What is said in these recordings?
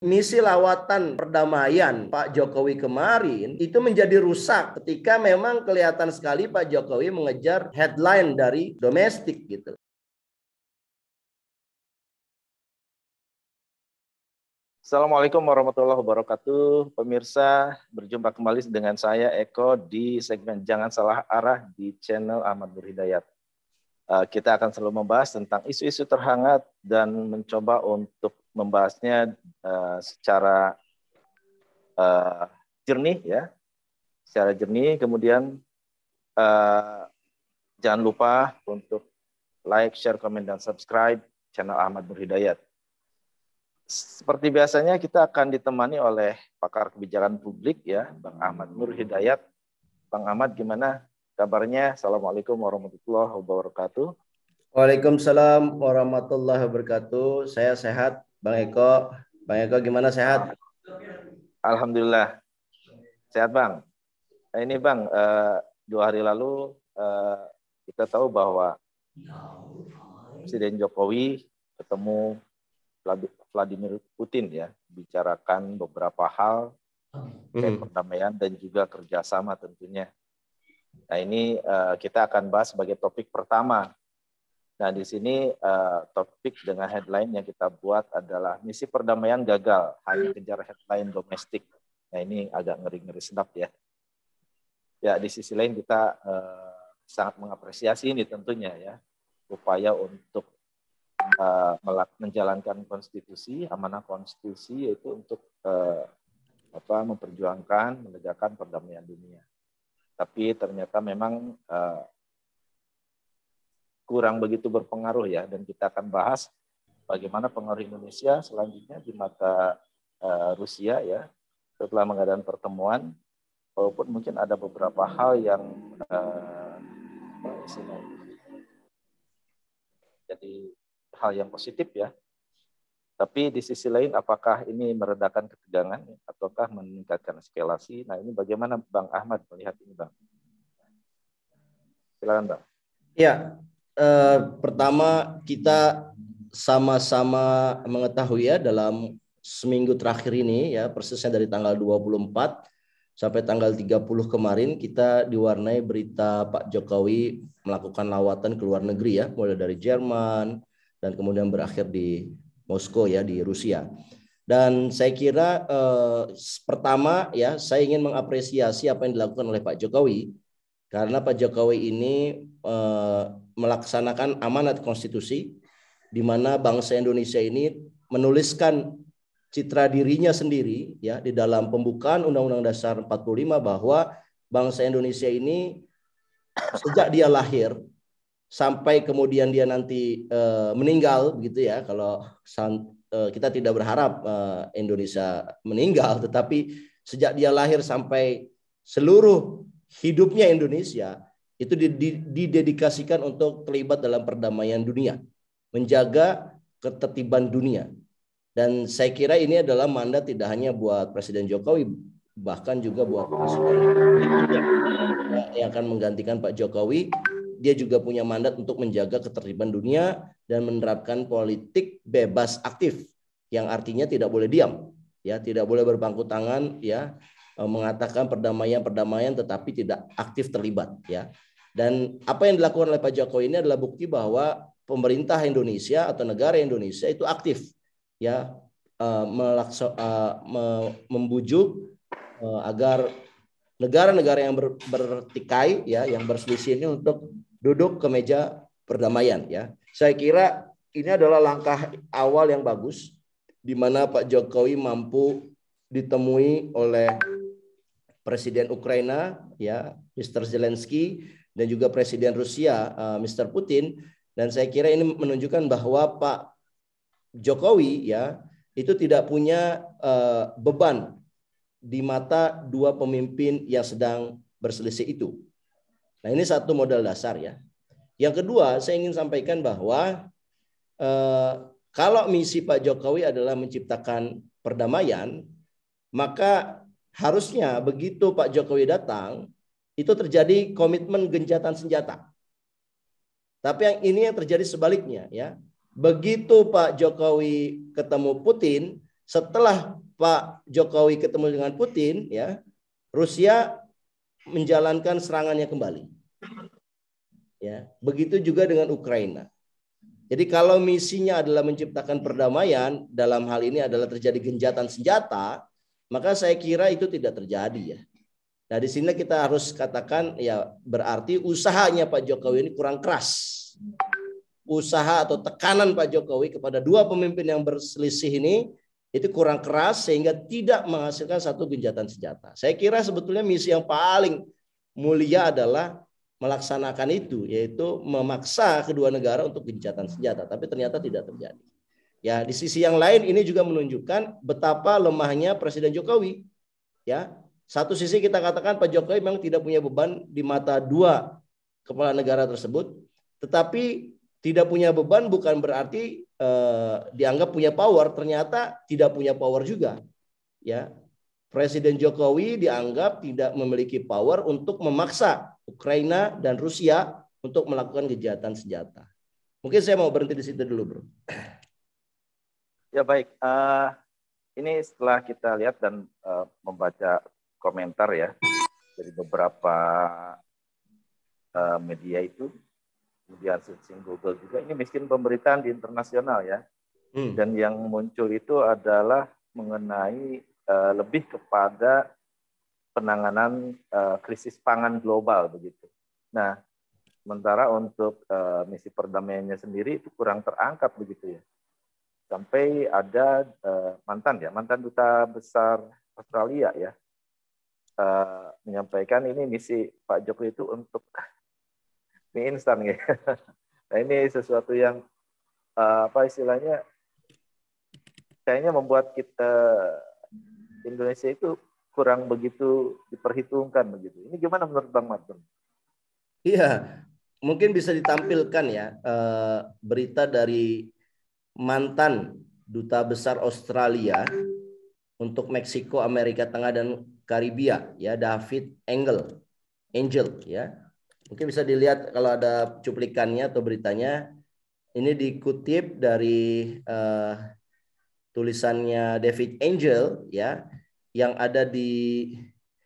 misi lawatan perdamaian Pak Jokowi kemarin itu menjadi rusak ketika memang kelihatan sekali Pak Jokowi mengejar headline dari domestik gitu. Assalamualaikum warahmatullahi wabarakatuh. Pemirsa, berjumpa kembali dengan saya Eko di segmen Jangan Salah Arah di channel Ahmad Nur Hidayat. Kita akan selalu membahas tentang isu-isu terhangat dan mencoba untuk membahasnya secara jernih ya, secara jernih. Kemudian jangan lupa untuk like, share, komen, dan subscribe channel Ahmad Nur Hidayat. Seperti biasanya kita akan ditemani oleh pakar kebijakan publik ya, Bang Ahmad Nur Hidayat. Bang Ahmad, gimana kabarnya? Assalamualaikum warahmatullahi wabarakatuh. Waalaikumsalam warahmatullahi wabarakatuh. Saya sehat, Bang Eko. Bang Eko gimana, sehat? Alhamdulillah sehat, Bang. Ini Bang, 2 hari lalu kita tahu bahwa Presiden Jokowi ketemu Vladimir Putin ya, bicarakan beberapa hal terkait perdamaian dan juga kerjasama tentunya. Nah ini kita akan bahas sebagai topik pertama. Nah di sini topik dengan headline yang kita buat adalah misi perdamaian gagal, hanya kejar headline domestik. Nah ini agak ngeri-ngeri sedap ya. Ya di sisi lain kita sangat mengapresiasi ini tentunya ya, upaya untuk menjalankan konstitusi, amanah konstitusi, yaitu untuk memperjuangkan, menegakkan perdamaian dunia. Tapi ternyata memang kurang begitu berpengaruh ya, dan kita akan bahas bagaimana pengaruh Indonesia selanjutnya di mata Rusia ya, setelah mengadakan pertemuan, walaupun mungkin ada beberapa hal yang jadi hal yang positif ya. Tapi di sisi lain apakah ini meredakan ketegangan ataukah meningkatkan eskalasi? Nah ini bagaimana Bang Ahmad melihat ini Bang? Silakan Bang. Ya, pertama kita sama-sama mengetahui ya dalam seminggu terakhir ini ya, persisnya dari tanggal 24 sampai tanggal 30 kemarin kita diwarnai berita Pak Jokowi melakukan lawatan ke luar negeri ya, mulai dari Jerman dan kemudian berakhir di Moskow ya, di Rusia. Dan saya kira pertama ya, saya ingin mengapresiasi apa yang dilakukan oleh Pak Jokowi, karena Pak Jokowi ini melaksanakan amanat konstitusi di mana bangsa Indonesia ini menuliskan citra dirinya sendiri ya di dalam pembukaan Undang-Undang Dasar 45 bahwa bangsa Indonesia ini sejak dia lahir sampai kemudian dia nanti meninggal begitu ya, kalau kita tidak berharap Indonesia meninggal, tetapi sejak dia lahir sampai seluruh hidupnya Indonesia itu didedikasikan untuk terlibat dalam perdamaian dunia, menjaga ketertiban dunia. Dan saya kira ini adalah mandat tidak hanya buat Presiden Jokowi, bahkan juga buat Presiden yang akan menggantikan Pak Jokowi. Dia juga punya mandat untuk menjaga ketertiban dunia dan menerapkan politik bebas aktif, yang artinya tidak boleh diam, ya, tidak boleh berpangku tangan, ya, mengatakan perdamaian tetapi tidak aktif terlibat, ya. Dan apa yang dilakukan oleh Pak Jokowi ini adalah bukti bahwa pemerintah Indonesia atau negara Indonesia itu aktif, ya, membujuk agar negara-negara yang bertikai ya, yang berselisih ini untuk duduk ke meja perdamaian ya. Saya kira ini adalah langkah awal yang bagus di mana Pak Jokowi mampu ditemui oleh Presiden Ukraina ya, Mr. Zelensky, dan juga Presiden Rusia Mr. Putin, dan saya kira ini menunjukkan bahwa Pak Jokowi ya itu tidak punya beban di mata dua pemimpin yang sedang berselisih itu. Nah ini satu modal dasar ya. Yang kedua saya ingin sampaikan bahwa kalau misi Pak Jokowi adalah menciptakan perdamaian, maka harusnya begitu Pak Jokowi datang itu terjadi komitmen gencatan senjata. Tapi yang ini yang terjadi sebaliknya ya. Begitu Pak Jokowi ketemu Putin, setelah Pak Jokowi ketemu dengan Putin, ya, Rusia menjalankan serangannya kembali. Ya, begitu juga dengan Ukraina. Jadi kalau misinya adalah menciptakan perdamaian, dalam hal ini adalah terjadi gencatan senjata, maka saya kira itu tidak terjadi, ya. Nah, di sini kita harus katakan, ya, berarti usahanya Pak Jokowi ini kurang keras. Usaha atau tekanan Pak Jokowi kepada dua pemimpin yang berselisih ini itu kurang keras sehingga tidak menghasilkan satu gencatan senjata. Saya kira sebetulnya misi yang paling mulia adalah melaksanakan itu, yaitu memaksa kedua negara untuk gencatan senjata, tapi ternyata tidak terjadi. Ya, di sisi yang lain ini juga menunjukkan betapa lemahnya Presiden Jokowi. Ya, satu sisi kita katakan Pak Jokowi memang tidak punya beban di mata dua kepala negara tersebut, tetapi tidak punya beban bukan berarti dianggap punya power, ternyata tidak punya power juga. Ya, Presiden Jokowi dianggap tidak memiliki power untuk memaksa Ukraina dan Rusia untuk melakukan gencatan senjata. Mungkin saya mau berhenti di situ dulu, Bro. Ya baik, ini setelah kita lihat dan membaca komentar ya dari beberapa media itu, kemudian searching Google juga, ini miskin pemberitaan di internasional ya. Dan yang muncul itu adalah mengenai lebih kepada penanganan krisis pangan global begitu. Nah, sementara untuk misi perdamaiannya sendiri itu kurang terangkat begitu ya. Sampai ada mantan duta besar Australia ya menyampaikan ini misi Pak Jokowi itu untuk mie instan ya. Nah, ini sesuatu yang apa istilahnya kayaknya membuat kita Indonesia itu kurang begitu diperhitungkan begitu. Ini gimana menurut Bang Martin? Iya, mungkin bisa ditampilkan ya berita dari mantan duta besar Australia untuk Meksiko, Amerika Tengah dan Karibia, ya, David Angel, ya. Mungkin bisa dilihat kalau ada cuplikannya atau beritanya. Ini dikutip dari tulisannya David Angel, ya, yang ada di,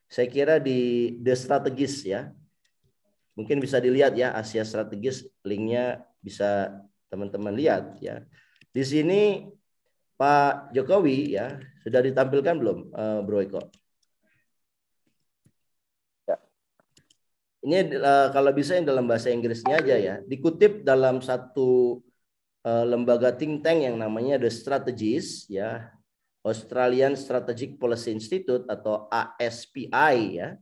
saya kira di The Strategist, ya. Mungkin bisa dilihat ya, Asia Strategis, linknya bisa teman-teman lihat ya. Di sini Pak Jokowi ya sudah ditampilkan belum, Bro Eko? Ini kalau bisa yang dalam bahasa Inggrisnya aja ya. Dikutip dalam satu lembaga think tank yang namanya The Strategist ya, Australian Strategic Policy Institute atau ASPI ya.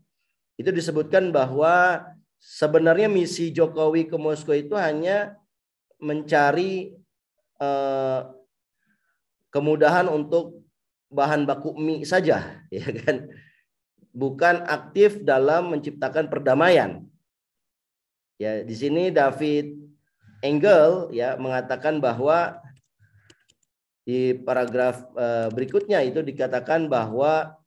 Itu disebutkan bahwa sebenarnya misi Jokowi ke Moskow itu hanya mencari kemudahan untuk bahan baku mie saja, ya kan? Bukan aktif dalam menciptakan perdamaian. Ya, di sini David Angel ya mengatakan bahwa di paragraf berikutnya itu dikatakan bahwa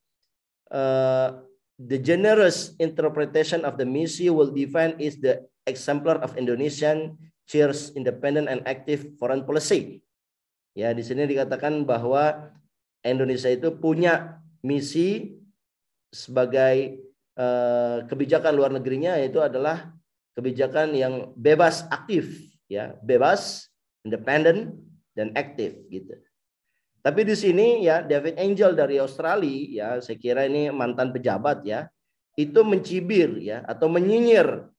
the generous interpretation of the mission will define is the exemplar of Indonesian cheers independent and active foreign policy. Ya, di sini dikatakan bahwa Indonesia itu punya misi sebagai kebijakan luar negerinya, yaitu adalah kebijakan yang bebas aktif, ya, bebas, independen dan aktif gitu. Tapi di sini ya David Angel dari Australia ya, saya kira ini mantan pejabat ya, itu mencibir ya atau menyinyir.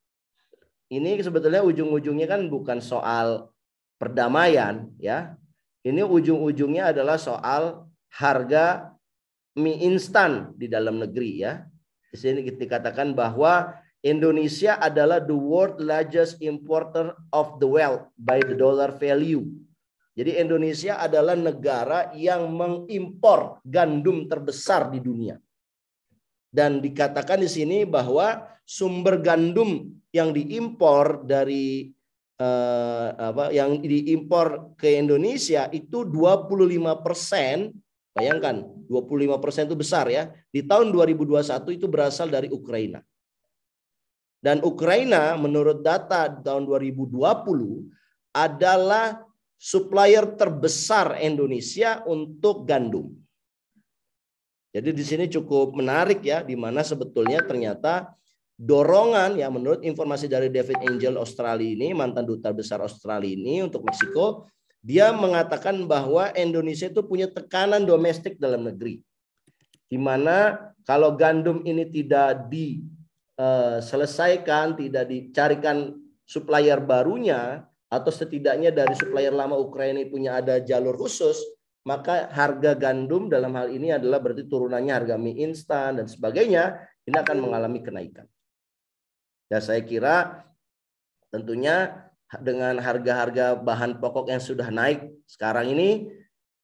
Ini sebetulnya ujung-ujungnya kan bukan soal perdamaian ya. Ini ujung-ujungnya adalah soal harga mie instan di dalam negeri ya. Di sini dikatakan bahwa Indonesia adalah the world largest importer of the wealth by the dollar value. Jadi Indonesia adalah negara yang mengimpor gandum terbesar di dunia. Dan dikatakan di sini bahwa sumber gandum yang diimpor dari yang diimpor ke Indonesia itu 25%. Bayangkan 25% itu besar ya. Di tahun 2021 itu berasal dari Ukraina. Dan Ukraina menurut data tahun 2020 adalah supplier terbesar Indonesia untuk gandum. Jadi di sini cukup menarik ya, di mana sebetulnya ternyata dorongan ya, menurut informasi dari David Angel Australia ini, mantan duta besar Australia ini untuk Meksiko, dia mengatakan bahwa Indonesia itu punya tekanan domestik dalam negeri. Di mana kalau gandum ini tidak diselesaikan, tidak dicarikan supplier barunya, atau setidaknya dari supplier lama Ukraina punya ada jalur khusus, maka harga gandum dalam hal ini adalah berarti turunannya harga mie instan dan sebagainya, ini akan mengalami kenaikan. Ya, saya kira tentunya dengan harga-harga bahan pokok yang sudah naik sekarang ini,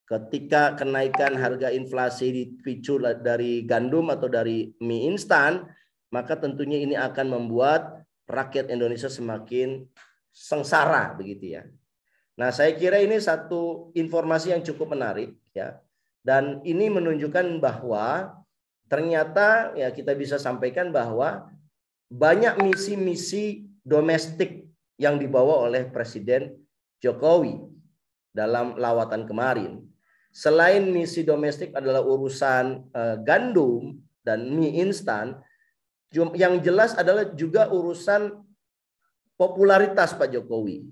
ketika kenaikan harga inflasi dipicu dari gandum atau dari mie instan, maka tentunya ini akan membuat rakyat Indonesia semakin sengsara begitu ya. Nah, saya kira ini satu informasi yang cukup menarik ya. Dan ini menunjukkan bahwa ternyata ya kita bisa sampaikan bahwa banyak misi-misi domestik yang dibawa oleh Presiden Jokowi dalam lawatan kemarin. Selain misi domestik adalah urusan gandum dan mie instan, yang jelas adalah juga urusan popularitas Pak Jokowi.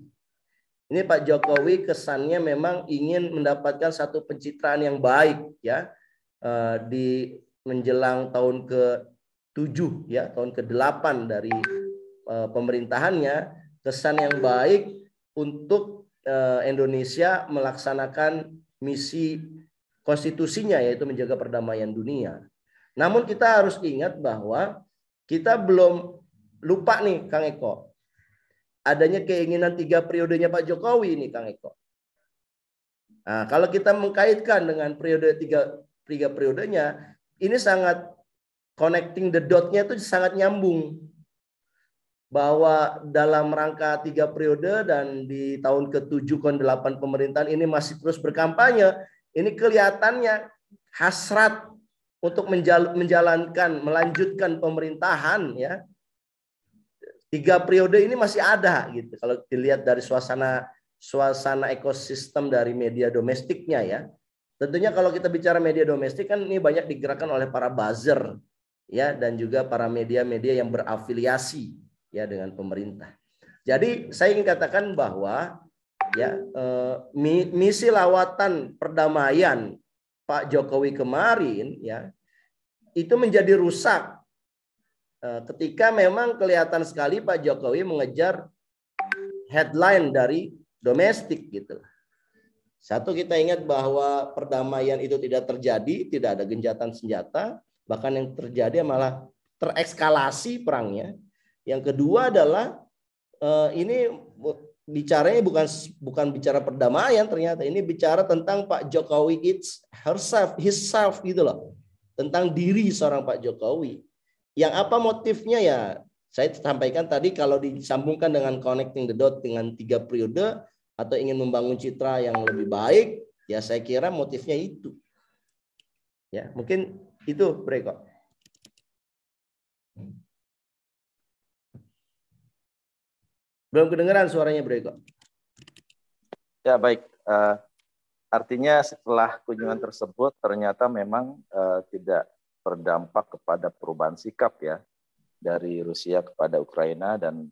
Ini Pak Jokowi kesannya memang ingin mendapatkan satu pencitraan yang baik ya, di menjelang tahun ke-7 ya, tahun ke-8 dari pemerintahannya, kesan yang baik untuk Indonesia melaksanakan misi konstitusinya, yaitu menjaga perdamaian dunia. Namun kita harus ingat bahwa kita belum lupa nih Kang Eko, adanya keinginan 3 periodenya Pak Jokowi ini Kang Eko. Nah, kalau kita mengkaitkan dengan periode 3 periodenya, ini sangat connecting the dot-nya itu sangat nyambung. Bahwa dalam rangka 3 periode dan di tahun ke-7 ke-8 pemerintahan ini masih terus berkampanye, ini kelihatannya hasrat untuk menjalankan, melanjutkan pemerintahan ya. 3 periode ini masih ada gitu. Kalau dilihat dari suasana ekosistem dari media domestiknya ya. Tentunya kalau kita bicara media domestik kan ini banyak digerakkan oleh para buzzer ya, dan juga para media-media yang berafiliasi ya dengan pemerintah. Jadi saya ingin katakan bahwa ya misi lawatan perdamaian Pak Jokowi kemarin ya itu menjadi rusak ketika memang kelihatan sekali Pak Jokowi mengejar headline dari domestik gitu. Satu, kita ingat bahwa perdamaian itu tidak terjadi, tidak ada gencatan senjata, bahkan yang terjadi malah terekskalasi perangnya. Yang kedua adalah ini bicaranya bukan bicara perdamaian, ternyata ini bicara tentang Pak Jokowi himself gitu loh, tentang diri seorang Pak Jokowi. Yang apa motifnya ya saya sampaikan tadi, kalau disambungkan dengan connecting the dot dengan 3 periode atau ingin membangun citra yang lebih baik, ya saya kira motifnya itu. Ya, mungkin itu Breko. Belum kedengeran suaranya Breko. Ya baik, artinya setelah kunjungan tersebut ternyata memang tidak berdampak kepada perubahan sikap ya dari Rusia kepada Ukraina, dan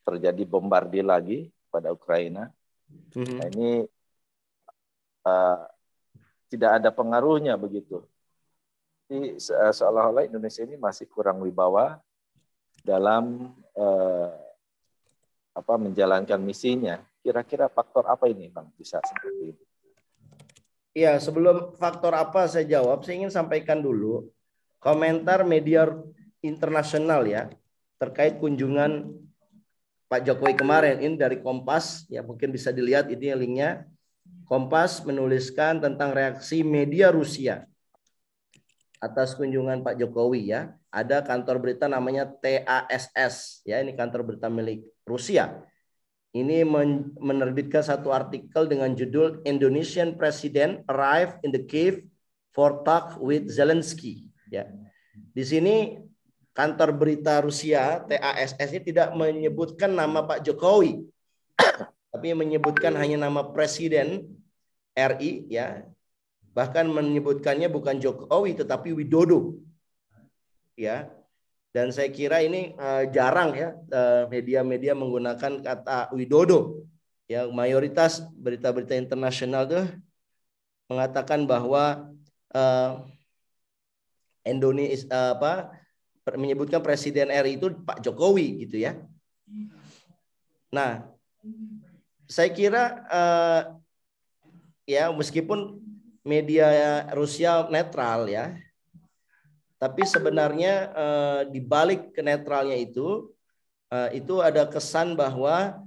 terjadi bombardir lagi pada Ukraina. Nah, ini tidak ada pengaruhnya begitu. Jadi seolah-olah Indonesia ini masih kurang wibawa dalam menjalankan misinya. Kira-kira faktor apa ini Bang bisa seperti ini? Ya, sebelum faktor apa saya jawab, saya ingin sampaikan dulu komentar media internasional ya terkait kunjungan Pak Jokowi kemarin. Ini dari Kompas ya, mungkin bisa dilihat ini linknya. Kompas menuliskan tentang reaksi media Rusia atas kunjungan Pak Jokowi ya. Ada kantor berita namanya TASS ya, ini kantor berita milik Rusia. Ini menerbitkan satu artikel dengan judul Indonesian President arrived in the Kiev for talk with Zelensky. Ya, di sini kantor berita Rusia TASS ini tidak menyebutkan nama Pak Jokowi, tapi menyebutkan hanya nama Presiden RI ya, bahkan menyebutkannya bukan Jokowi tetapi Widodo. Ya. Dan saya kira ini jarang ya media-media menggunakan kata Widodo. Ya, mayoritas berita-berita internasional tuh mengatakan bahwa Indonesia menyebutkan Presiden RI itu Pak Jokowi gitu ya. Nah, saya kira ya meskipun media Rusia netral ya, tapi sebenarnya di balik kenetralnya itu ada kesan bahwa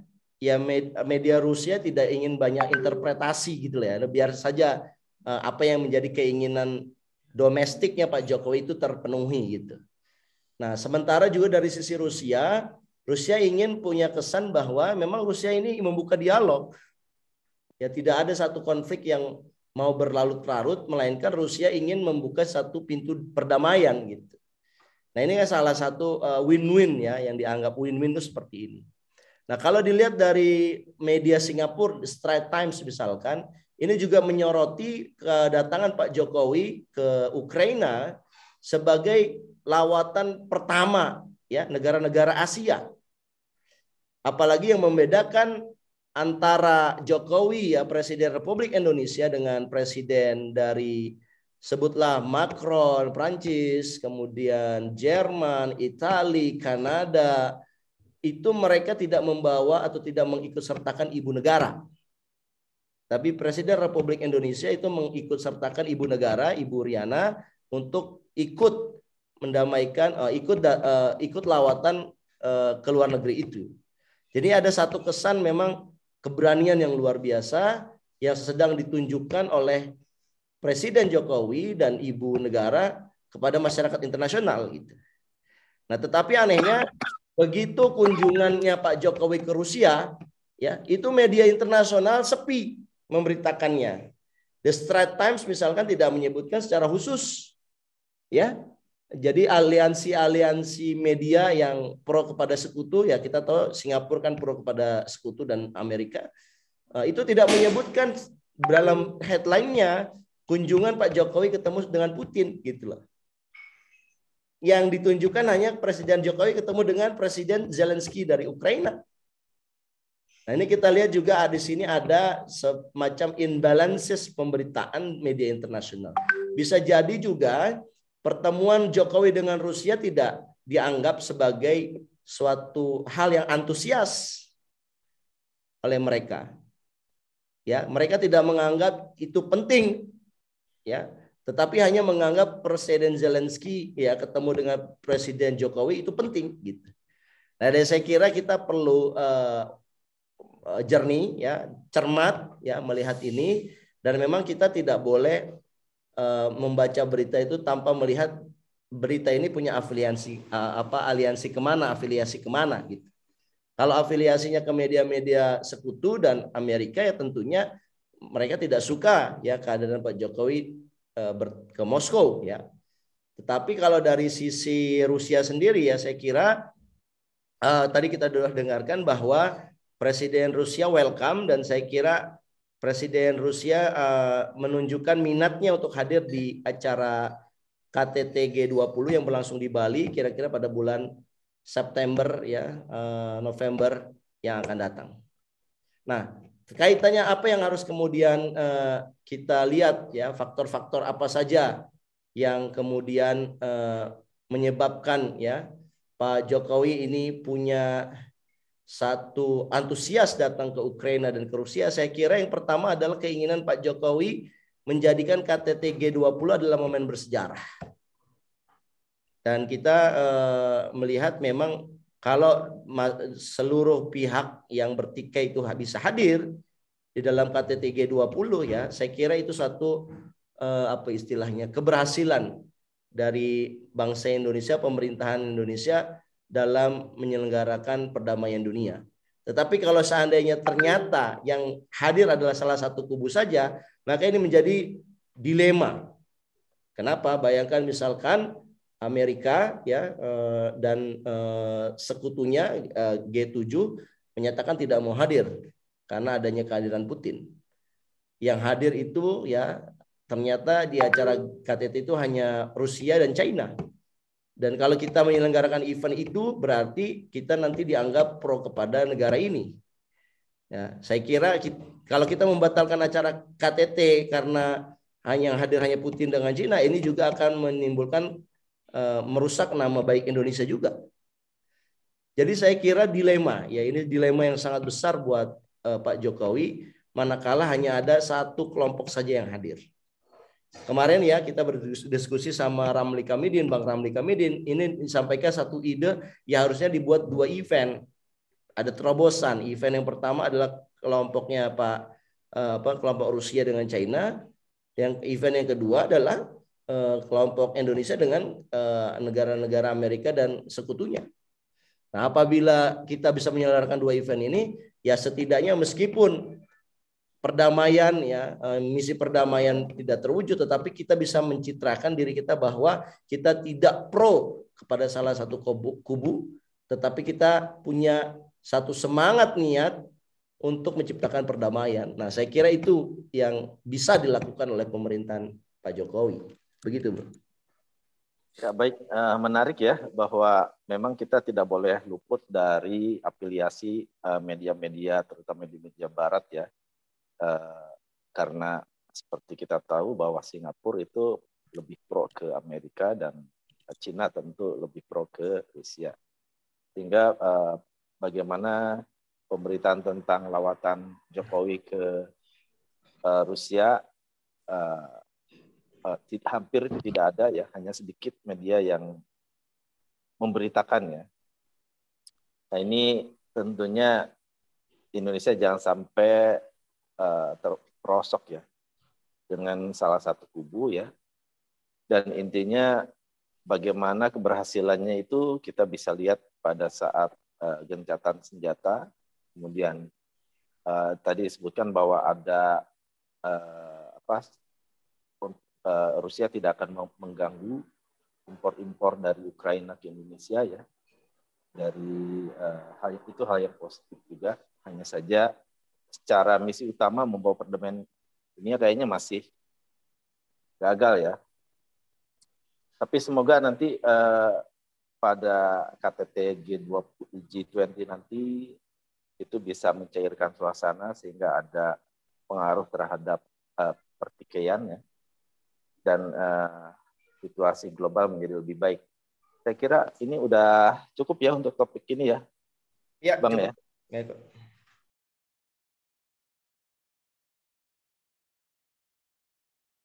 ya media Rusia tidak ingin banyak interpretasi gitu ya. Biar saja apa yang menjadi keinginan domestiknya Pak Jokowi itu terpenuhi gitu. Nah, sementara juga dari sisi Rusia ingin punya kesan bahwa memang Rusia ini membuka dialog. Ya tidak ada satu konflik yang mau berlarut-larut, melainkan Rusia ingin membuka satu pintu perdamaian gitu. Nah ini kan salah satu win-win ya, yang dianggap win-win itu seperti ini. Nah kalau dilihat dari media Singapura, Straits Times misalkan, ini juga menyoroti kedatangan Pak Jokowi ke Ukraina sebagai lawatan pertama ya negara-negara Asia. Apalagi yang membedakan antara Jokowi ya Presiden Republik Indonesia dengan presiden dari sebutlah Macron Prancis, kemudian Jerman, Italia, Kanada, itu mereka tidak membawa atau tidak mengikut sertakan ibu negara. Tapi Presiden Republik Indonesia itu mengikut sertakan ibu negara, Ibu Riana, untuk ikut mendamaikan, ikut lawatan ke luar negeri itu. Jadi ada satu kesan memang keberanian yang luar biasa yang sedang ditunjukkan oleh Presiden Jokowi dan Ibu Negara kepada masyarakat internasional gitu. Nah, tetapi anehnya begitu kunjungannya Pak Jokowi ke Rusia, ya itu media internasional sepi memberitakannya. The Straits Times misalkan tidak menyebutkan secara khusus, ya. Jadi aliansi media yang pro kepada sekutu, ya kita tahu Singapura kan pro kepada sekutu dan Amerika, itu tidak menyebutkan dalam headline-nya kunjungan Pak Jokowi ketemu dengan Putin gitu loh. Yang ditunjukkan hanya Presiden Jokowi ketemu dengan Presiden Zelensky dari Ukraina. Nah ini kita lihat juga di sini ada semacam imbalances pemberitaan media internasional. Bisa jadi juga pertemuan Jokowi dengan Rusia tidak dianggap sebagai suatu hal yang antusias oleh mereka. Ya, mereka tidak menganggap itu penting. Ya, tetapi hanya menganggap Presiden Zelensky ya ketemu dengan Presiden Jokowi itu penting gitu. Nah, dan saya kira kita perlu jernih ya, cermat ya melihat ini, dan memang kita tidak boleh membaca berita itu tanpa melihat berita ini punya aliansi kemana gitu. Kalau afiliasinya ke media-media sekutu dan Amerika ya tentunya mereka tidak suka ya kehadiran Pak Jokowi ke Moskow ya. Tetapi kalau dari sisi Rusia sendiri ya saya kira tadi kita sudah dengarkan bahwa Presiden Rusia welcome, dan saya kira Presiden Rusia menunjukkan minatnya untuk hadir di acara KTT G20 yang berlangsung di Bali kira-kira pada bulan September ya, November yang akan datang. Nah, kaitannya apa yang harus kemudian kita lihat ya, faktor-faktor apa saja yang kemudian menyebabkan ya Pak Jokowi ini punya satu antusias datang ke Ukraina dan ke Rusia. Saya kira yang pertama adalah keinginan Pak Jokowi menjadikan KTT G20 adalah momen bersejarah. Dan kita melihat memang kalau seluruh pihak yang bertikai itu bisa hadir di dalam KTT G20 ya, saya kira itu satu keberhasilan dari bangsa Indonesia, pemerintahan Indonesia dalam menyelenggarakan perdamaian dunia. Tetapi kalau seandainya ternyata yang hadir adalah salah satu kubu saja, maka ini menjadi dilema. Kenapa? Bayangkan misalkan Amerika ya dan sekutunya G7 menyatakan tidak mau hadir karena adanya kehadiran Putin. Yang hadir itu ya ternyata di acara KTT itu hanya Rusia dan China. Dan kalau kita menyelenggarakan event itu berarti kita nanti dianggap pro kepada negara ini. Ya, saya kira kalau kita membatalkan acara KTT karena hanya hadir hanya Putin dengan China, ini juga akan menimbulkan merusak nama baik Indonesia juga. Jadi saya kira dilema, ya ini dilema yang sangat besar buat Pak Jokowi, manakala hanya ada satu kelompok saja yang hadir. Kemarin ya kita berdiskusi sama Ramli Kamidin, Bang Ramli Kamidin, ini disampaikan satu ide, ya harusnya dibuat 2 event. Ada terobosan. Event yang pertama adalah kelompoknya kelompok Rusia dengan China. Yang event yang kedua adalah kelompok Indonesia dengan negara-negara Amerika dan sekutunya. Nah, apabila kita bisa menyelenggarakan 2 event ini, ya setidaknya meskipun perdamaian ya misi perdamaian tidak terwujud, tetapi kita bisa mencitrakan diri kita bahwa kita tidak pro kepada salah satu kubu, tetapi kita punya satu semangat niat untuk menciptakan perdamaian. Nah, saya kira itu yang bisa dilakukan oleh pemerintahan Pak Jokowi. Begitu, Bro. Ya, baik, menarik ya bahwa memang kita tidak boleh luput dari afiliasi media-media, terutama di media Barat ya. Karena seperti kita tahu bahwa Singapura itu lebih pro ke Amerika dan Cina tentu lebih pro ke Rusia. Sehingga bagaimana pemberitaan tentang lawatan Jokowi ke Rusia hampir tidak ada ya, hanya sedikit media yang memberitakannya. Nah, ini tentunya Indonesia jangan sampai terperosok ya dengan salah satu kubu ya, dan intinya bagaimana keberhasilannya itu kita bisa lihat pada saat gencatan senjata, kemudian tadi disebutkan bahwa ada Rusia tidak akan mengganggu impor-impor dari Ukraina ke Indonesia ya, dari hal itu hal yang positif juga, hanya saja secara misi utama membawa perdamaian dunia kayaknya masih gagal ya. Tapi semoga nanti pada KTT G20 nanti itu bisa mencairkan suasana sehingga ada pengaruh terhadap pertikaian ya, dan situasi global menjadi lebih baik. Saya kira ini udah cukup ya untuk topik ini ya, Ya, Bang cukup. ya.